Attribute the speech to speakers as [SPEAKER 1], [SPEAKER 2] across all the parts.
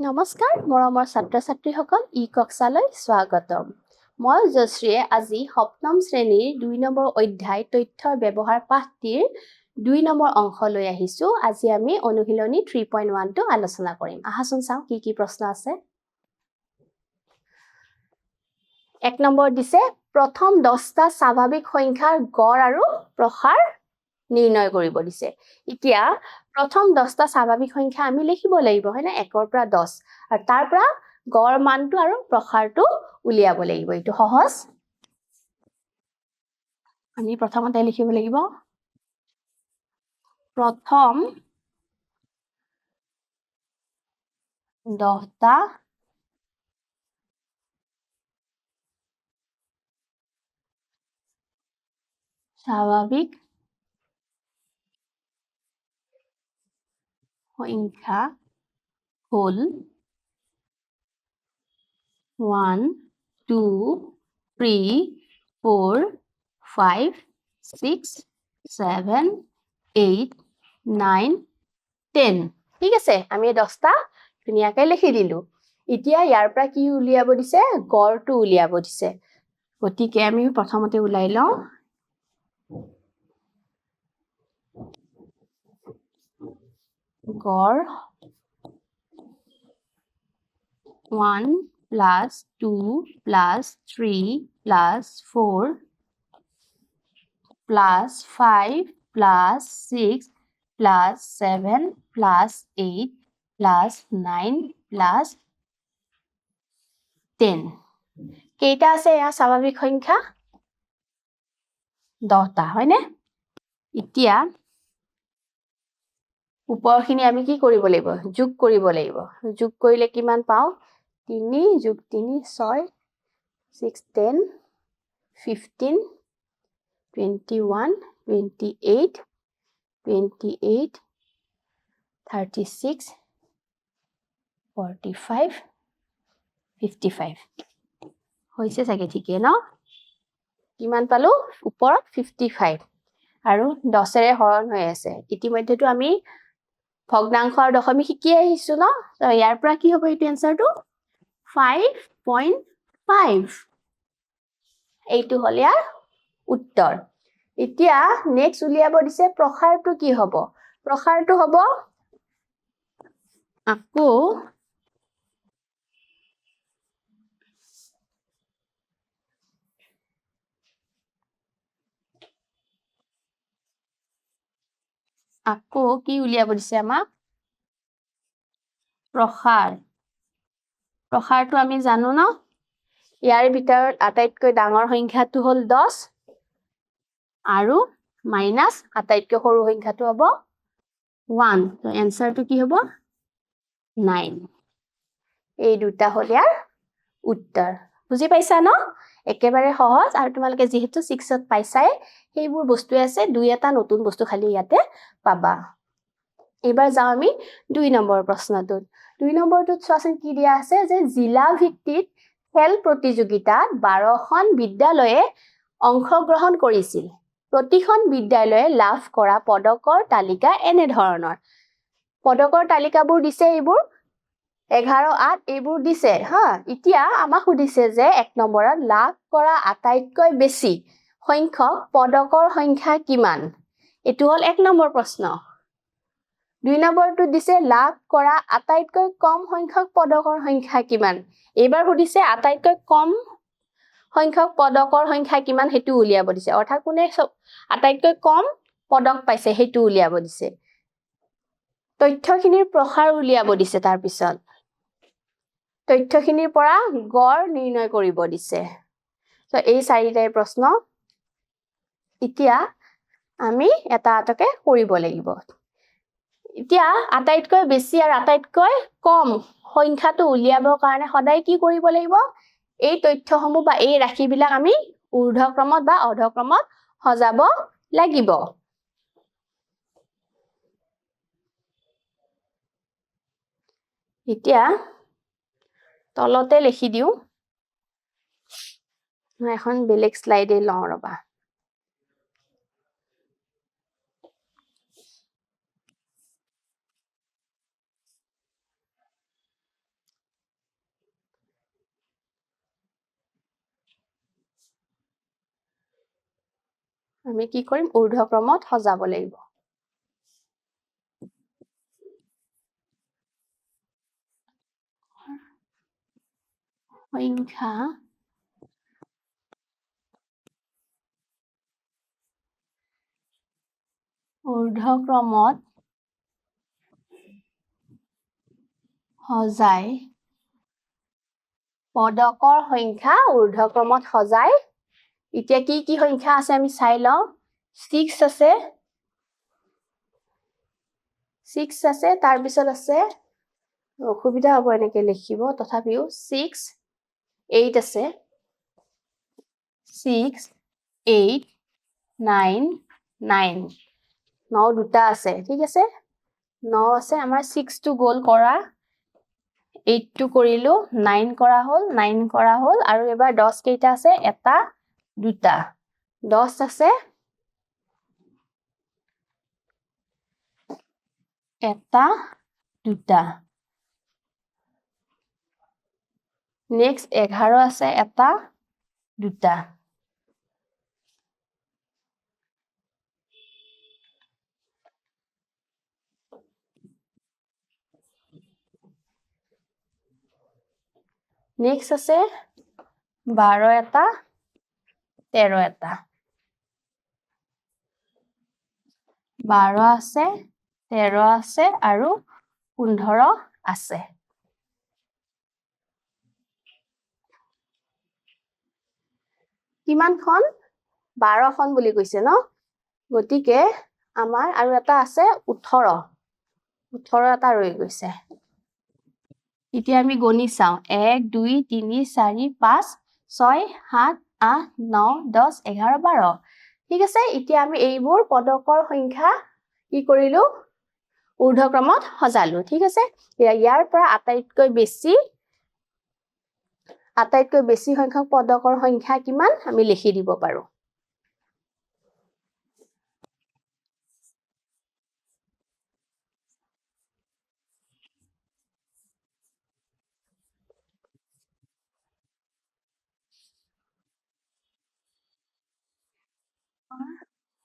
[SPEAKER 1] নমস্কাৰ মৰমৰ ছাত্ৰ-ছাত্ৰীসকল ই-কক্ষালৈ স্বাগতম মই জশ্ৰীয়ে আজি সপ্তম শ্ৰেণীৰ 2 নম্বৰ অধ্যায় তথ্যৰ ব্যৱহাৰ পাঠটিৰ 2 নম্বৰ অংশ লৈ আহিছো আজি আমি অনুশীলনী 3.1 টো আলোচনা কৰিম আহাচোন চাও কি প্ৰশ্ন আছে 1 নম্বৰ দিছে প্ৰথম 10টা স্বাভাৱিক সংখ্যাৰ গড় আৰু প্ৰসাৰ নিৰ্ণয় কৰিব দিছে এতিয়া প্ৰথম 10টা স্বাভাৱিক সংখ্যা আমি লিখিব লাগিব হয়নে 1 ৰ পৰা 10 আৰু তাৰ পৰা গড় মানটো আৰু প্ৰসাৰটো উলিয়াব লাগিব এটো সহজ আমি প্ৰথমতে লিখিব লাগিব প্ৰথম 10টা স্বাভাৱিক সংখ্যা হল 1 2 3 4 5 6 7 8 9 10 ঠিক আছে আমি 10টা ধুনিয়াকৈ লিখি দিলু এতিয়া ইয়াৰ পৰা কি উলিয়াব দিছে গড়টো উলিয়াব দিছে গতিকে আমি প্ৰথমতে উলাই লওঁ গড় 1 plus 2 plus 3 plus 4 plus 5 plus 6 plus 7 plus 8 plus 9 plus 10 কেইটা আছে এয়া স্বাভাৱিক সংখ্যা 10টা হয়নে এতিয়া উপৰখিনি আমি কি কৰিব লাগিব যোগ কৰিব লাগিব যোগ কৰিলে কিমান পাও 3 যোগ 3 6 6 10 15 21 28 28 36 45 55 হৈছে চাগে ঠিকে ন কিমান পালো ওপৰত 55 আৰু 10 ৰে হৰণ হৈ আছে ইতিমধ্যেটো আমি ভগ্নাংশ আৰু দশমিক শিকি আহিছো ন তো ইয়াৰ পৰা কি হ'ব এই এনসাৰটো 5.5 এইটো হল ইয়াৰ উত্তৰ এতিয়া নেক্সট উলিয়াব দিছে প্ৰসাৰটো কি হ'ব প্ৰসাৰটো হ'ব আকৌ কি উলিয়াব দিছে আমাক প্ৰসাৰটো আমি জানো ন ইয়াৰ ভিতৰত আটাইতকৈ ডাঙৰ সংখ্যাটো হল 10 আৰু মাইনাস আটাইতকৈ সৰু সংখ্যাটো হ'ব 1 তো এনসাৰটো কি হ'ব 9 এই দুটা হল ইয়াৰ উত্তৰ বুজি পাইছা ন একেবাৰে সহজ আৰু তোমালোকে যেহেতু 6ত পাইছাই সেইবোৰ বস্তু আছে দুই এটা নতুন বস্তু খালি ইয়াতে পাবা এবাৰ যাও আমি 2 নম্বৰ প্ৰশ্নটোত 2 নম্বৰটোত চোৱাচোন কি দিয়া আছে যে জিলা ভিত্তিত খেল প্ৰতিযোগিতাত 12খন বিদ্যালয়ে অংশগ্ৰহণ কৰিছিল প্ৰতিখন বিদ্যালয়ে লাভ কৰা পদকৰ তালিকা এনে ধৰণৰ পদকৰ তালিকাবোৰ দিছে এইবোৰ 11 8 এইবোৰ দিছে হা এতিয়া আমাক সুধিছে যে 1 নম্বৰত লাভ কৰা আটাইতকৈ বেছি সংখ্যক পদকৰ সংখ্যা কিমান এটো হল 1 নম্বৰ প্ৰশ্ন 2 নম্বৰটো দিছে লাভ কৰা আটাইতকৈ কম সংখ্যক পদকৰ সংখ্যা কিমান এবাৰ সুধিছে আটাইতকৈ কম সংখ্যক পদকৰ সংখ্যা কিমান হেতু উলিয়াব দিছে অৰ্থাৎ কোনে আটাইতকৈ কম পদক পাইছে হেতু উলিয়াব দিছে তথ্যখিনিৰ প্ৰসাৰ উলিয়াব দিছে তাৰ পিছত তথ্যখিনিৰ পৰা গড় নিৰ্ণয় কৰিব দিছে তো এই চাৰিটাই প্ৰশ্ন এতিয়া আমি এটা আটকে কৰিব লাগিব এতিয়া আটাইতকৈ বেছি আৰু আটাইতকৈ কম সংখ্যাটো উলিয়াবৰ কাৰণে সদায় কি কৰিব লাগিব এই তথ্যসমূহ বা এই ৰাশিবিলাক আমি ঊৰ্ধ্বক্ৰমত বা অৰ্ধক্ৰমত সজাব লাগিব এতিয়া তলতে লিখি দিও মই এখন বেলেগ স্লাইডে লওঁ ৰবা আমি কি কৰিম ঊৰ্ধ্বক্ৰমত সজাব লাগিব সংখ্যা ঊৰ্ধ্বক্ৰমত সজাই পদকৰ সংখ্যা ঊৰ্ধ্বক্ৰমত সজাই এতিয়া কি সংখ্যা আছে আমি চাই লওঁ 6 আছে 6 আছে তাৰ পিছত আছে অসুবিধা হ'ব এনেকে লিখিব তথাপিও 6 8 আছে 6 8 9 9 9 দুটা আছে ঠিক আছে 9 আছে আমাৰ 6 টো গ'ল কৰা 8 টো কৰিলো 9 কৰা হ'ল 9 কৰা হ'ল আৰু এবাৰ 10 কেইটা আছে এটা দুটা 10 আছে এটা দুটা নেক্সট 11 আছে এটা দুটা নেক্সট আছে 12 এটা 13 এটা 12 আছে 13 আছে আৰু 15 আছে কিমানখন 12 খন বুলি কৈছে ন গতিকে আমাৰ আৰু এটা আছে 18 এটা ৰৈ গৈছে এতিয়া আমি গণি চাওঁ 1 2 3 4 5 6 7 8 9 10 11 12 ঠিক আছে এতিয়া আমি এইবোৰ পদকৰ সংখ্যা কি কৰিলো ঊৰ্ধ্বক্ৰমত সজালো ঠিক আছে ইয়াৰ পৰা আটাইতকৈ বেছি সংখ্যক পদকৰ সংখ্যা কিমান আমি লিখি দিব পাৰো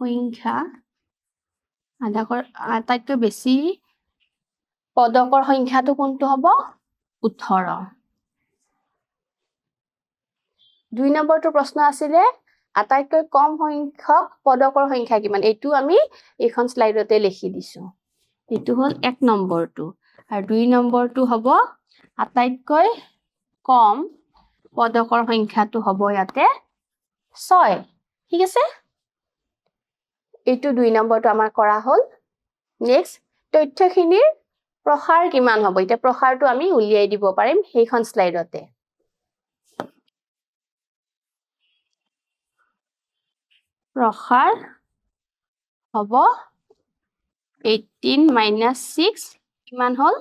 [SPEAKER 1] সংখ্যা আটাইতকৈ বেছি পদকৰ সংখ্যাটো কোনটো হ'ব 18 2 নম্বৰটো প্ৰশ্ন আছিলে আটাইতকৈ কম সংখ্যক পদকৰ সংখ্যা কিমান এইটো আমি এইখন স্লাইডতে লিখি দিছো এইটো হ'ল 1 নম্বৰটো আৰু 2 নম্বৰটো হ'ব আটাইতকৈ কম পদকৰ সংখ্যাটো হ'ব ইয়াতে 6 ঠিক আছে এইটো 2 নম্বৰটো আমাৰ কৰা হ'ল নেক্সট তথ্যখিনিৰ প্ৰসাৰ কিমান হ'ব এতিয়া প্ৰসাৰটো আমি উলিয়াই দিব পাৰিম সেইখন স্লাইডতে প্ৰসাৰ হ'ব 18 - 6 কিমান হ'ল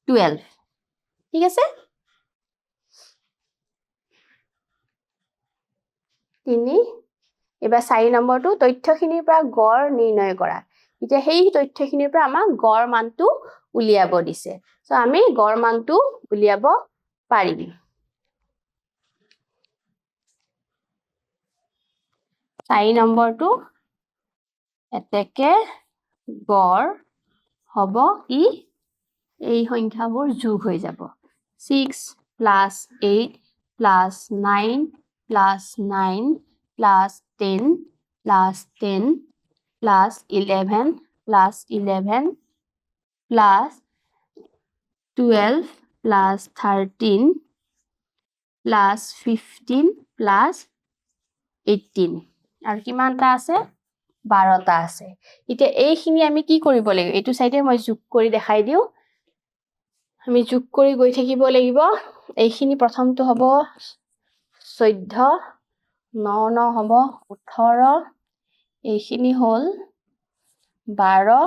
[SPEAKER 1] 12 ঠিক আছে 3 এবাৰ 4 নম্বৰটো তথ্যখিনিৰ পৰা গড় নিৰ্ণয় কৰা এতিয়া সেই তথ্যখিনিৰ পৰা আমাক গড় মানটো উলিয়াব দিছে সো আমি গড় মানটো উলিয়াব পাৰিম 4 নম্বৰটো এতেকে গড় হ'ব ই এই সংখ্যাবোৰ যোগ হৈ যাব 6 + 8 + 9 + 9 + 10 + 10 + 11 + 11 + 12 + 13 + 15 + 18 আৰু কিমানটা আছে 12টা আছে এতিয়া এইখিনি আমি কি কৰিব লাগিব এইটো সাইডে মই যোগ কৰি দেখাই দিও আমি যোগ কৰি গৈ থাকিব লাগিব এইখিনি প্ৰথমটো হ'ব 14 9 9 হ'ব 18 এইখিনি হ'ল 12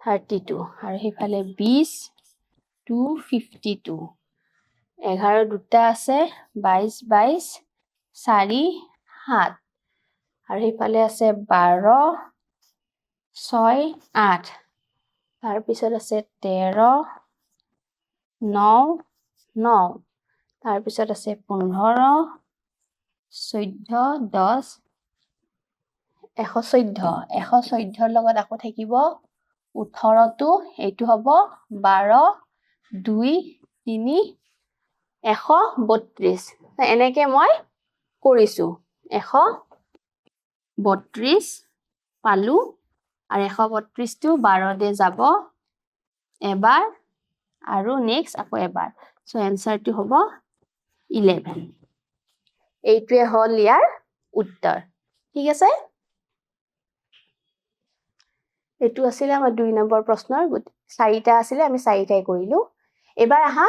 [SPEAKER 1] 32 আৰু হেফালে 20 252 11 দুটা আছে 22 22 4 7 আৰু হেফালে আছে 12 6 8 তাৰ পিছত আছে 13 9 9 তাৰ পিছত আছে 15 14 10 114 114 লগত আকৌ থাকিব 18 টো এইটো হ'ব 12 2 3 132 এনেকে মই কৰিছো 132 পালো আৰু 132 টো 12 দে যাব এবাৰ আৰু নেক্সট আকৌ এবাৰ সো এনসাৰটো হ'ব 11 এইটোৱে হল ইয়াৰ উত্তৰ ঠিক আছে এটো আছিল আমাৰ 2 নম্বৰ প্ৰশ্নৰ চাৰিটা আছিল আমি চাৰিটাই কৰিলো এবাৰ আহা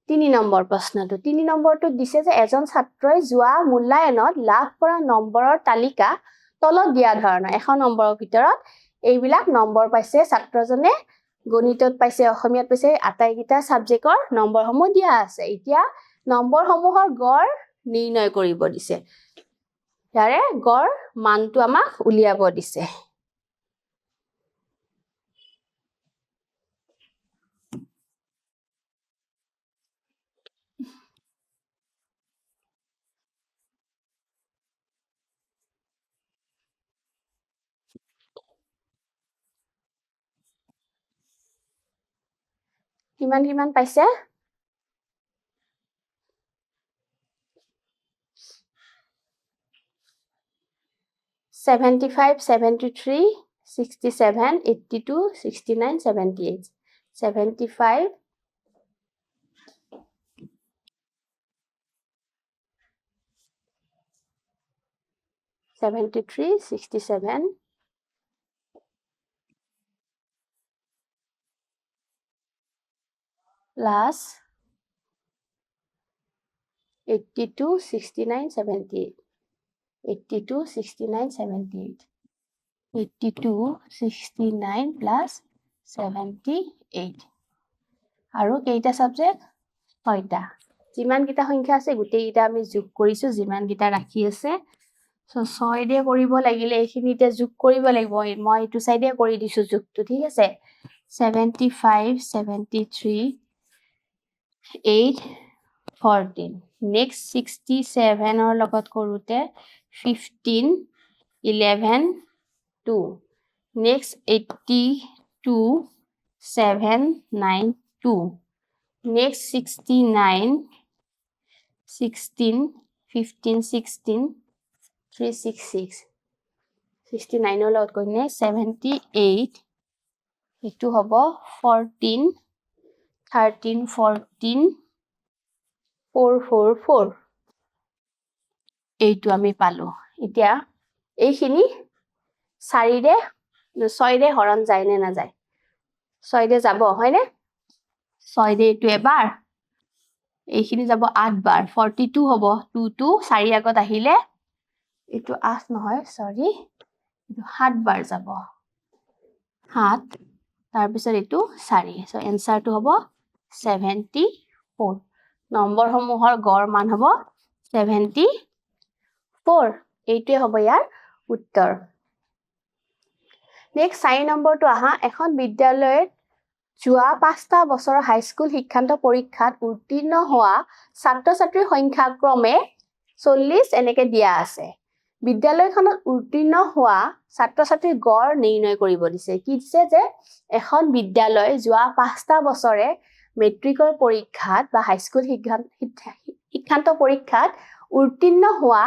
[SPEAKER 1] 3 নম্বৰ প্ৰশ্নটো 3 নম্বৰটো দিছে যে এজন ছাত্ৰই যোৱা মূল্যায়নত লাভ কৰা নম্বৰৰ তালিকা তলত দিয়া ধৰণৰ 1 নম্বৰৰ ভিতৰত এইবিলাক নম্বৰ পাইছে ছাত্ৰজনে গণিতত পাইছে অসমীয়াত পাইছে আটাইকিটা সাবজেক্টৰ নম্বৰসমূহ দিয়া আছে এতিয়া নম্বৰসমূহৰ গড় নিৰ্ণয় কৰিব দিছে ইয়াৰে গড় মানটো আমাক উলিয়াব দিছে কিমান পাইছে 75 73 67 82 69 78 75 73 67 plus 82 69 78 82 69 78 82 69 plus 78 আৰু কেইটা সাবজেক্ট ছয়টা যিমান কিটা সংখ্যা আছে গুটেই কিটা আমি যোগ কৰিছো যিমান কিটা ৰাখি আছে সো 6 দে কৰিব লাগিলে এইখিনিতে যোগ কৰিব লাগিব মই ইটো সাইডে কৰি দিছো যোগটো ঠিক আছে 75 73 8 14 next 67 or লগত কৰোতে 15 11 2 next 82 7 9 2 next 69 16 15 16 366 69 or লগত কৰিলে 78 এটো হ'ব 14 13 14 444 এইটো আমি পালো এতিয়া এইখিনি 4 দে 6 দে হৰণ যায় নে না যায় 6 দে যাব হয়নে 6 দে এইটো এবাৰ এইখিনি যাব 8 বাৰ 42 হ'ব 2 2 4 আগত আহিলে এইটো 8 নহয় সৰি এইটো 7 বাৰ যাব 7 তাৰ পিছত এইটো 4 সো এনসাৰটো হ'ব 74 নম্বৰসমূহৰ গড় মান হ'ব 74 এইটোৱে হ'ব ইয়াৰ উত্তৰ নেক্সট 4 নম্বৰটো আহা এখন বিদ্যালয়ত যোৱা 5টা বছৰৰ হাইস্কুল শিক্ষান্ত পৰীক্ষাত উত্তীৰ্ণ হোৱা ছাত্ৰ-ছাত্ৰীৰ সংখ্যা ক্ৰমে 40 এনেকে দিয়া আছে বিদ্যালয়খনত উত্তীৰ্ণ হোৱা ছাত্ৰ-ছাত্ৰীৰ গড় নিৰ্ণয় কৰিব দিছে কি দিছে যে এখন বিদ্যালয় যোৱা 5টা বছৰে মেট্ৰিকৰ পৰীক্ষাত বা হাইস্কুল শিক্ষান্ত পৰীক্ষাত উত্তীৰ্ণ হোৱা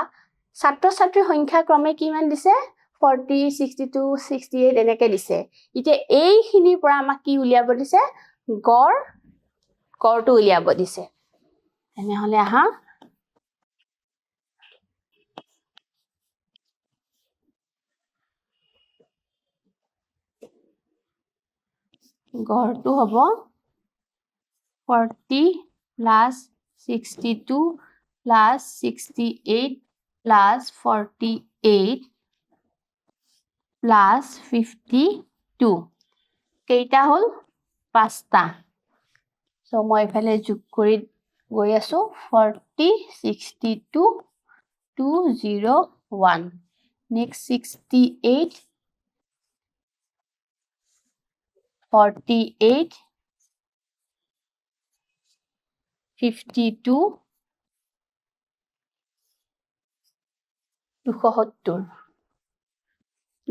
[SPEAKER 1] ছাত্ৰ-ছাত্ৰীৰ সংখ্যা ক্ৰমে কিমান দিছে 40 62 68 এনেকে দিছে ইতে এইখিনিৰ পৰা আমাক কি উলিয়াব দিছে গড়টো উলিয়াব দিছে এনে হলে আহা গড়টো হ'ব 40 plus 62 plus 68 plus 48 plus 52 কেইটা হল 5টা সো মই এফালে যোগ কৰি গৈ আছো 40 62 201 next 68 48 52 270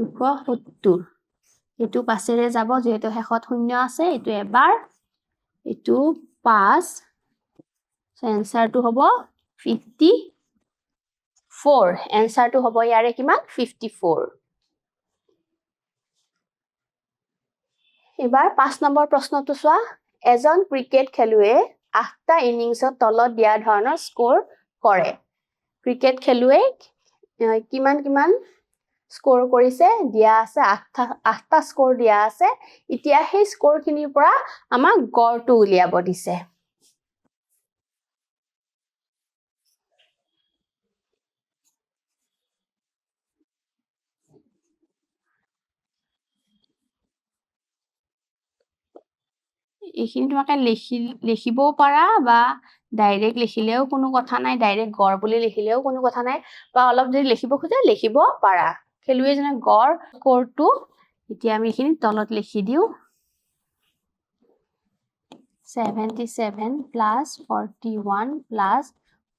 [SPEAKER 1] 270 এটো পাছেৰে যাব যেহেতু শেষত শূন্য আছে এটো এবাৰ এটো 5 সো এনসাৰটো হ'ব 54 এনসাৰটো হ'ব ইয়াৰে কিমান 54 এবাৰ 5 নম্বৰ প্ৰশ্নটো চোৱা এজন ক্ৰিকেট খেলুৱে 8টা ইনিংছত তলত দিয়া ধৰণৰ স্কোৰ কৰে ক্ৰিকেট খেলুৱে কিমান স্কোৰ কৰিছে দিয়া আছে 8টা স্কোৰ দিয়া আছে এতিয়া সেই স্কোৰখিনিৰ পৰা আমাক গড়টো উলিয়াব দিছে এইখিনি তোমাকে লিখিবও পাৰা বা ডাইৰেক্ট লিখিলেও কোনো কথা নাই ডাইৰেক্ট গড় বুলি লিখিলেও কোনো কথা নাই বা অলপ যদি লিখিব খোজে লিখিব পাৰা খেলুৱে জনে গড় স্কোৰটো এতিয়া আমি এইখিনি তলত লিখি দিও 77 plus 41 plus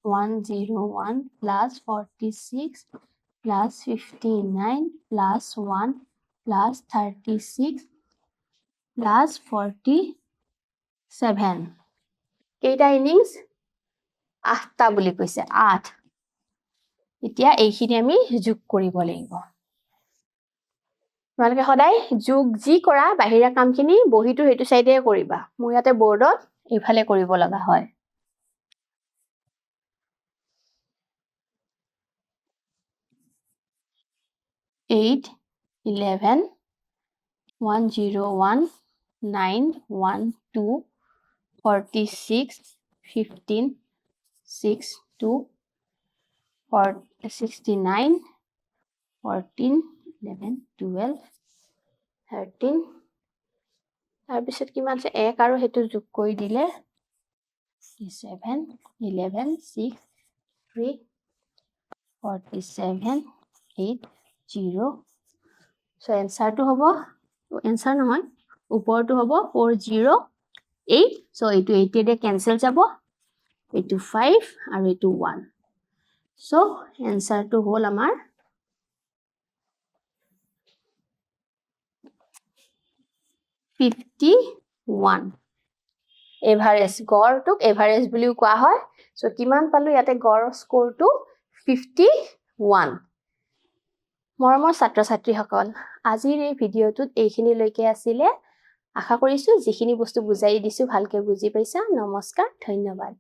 [SPEAKER 1] 101 plus 46 plus 59 plus 1 plus 36 plus 47 কেইটা ইনিংস 8টা বুলি কৈছে 8 এতিয়া এইখিনি আমি যোগ কৰিব লাগিব তোমালোকে সদায় যোগ যি কৰা বাহিৰা কামখিনি বহিটো হেতু সাইডে কৰিবা মই ইয়াতে বোৰ্ডত ইফালে কৰিব লগা হয় 8 11 101 9 1 2 46 15 6 2 69 14 11 12 13 তাৰপিছত কিমান আছে 1 আৰু হেতু যোগ কৰি দিলে 7 11 6 3 47 8 0 সো এনসাৰটো হ'ব এনসাৰ নহয় ওপৰটো হ'ব 408 সো এটো 80 দে ক্যান্সেল যাব এটো 5 আৰু এটো 1 সো এনসাৰটো হ'ল আমাৰ 51 এভাৰেজ গড়টোক এভাৰেজ বুলিও কোৱা হয় সো কিমান পালো ইয়াতে গড় স্কোৰটো 51 মৰমৰ ছাত্ৰ ছাত্ৰীসকল আজিৰ এই ভিডিঅ'টোত এইখিনি লৈকে আছিল আশা কৰিছো যিখিনি বস্তু বুজাই দিছো ভালকে বুজি পাইছা নমস্কাৰ ধন্যবাদ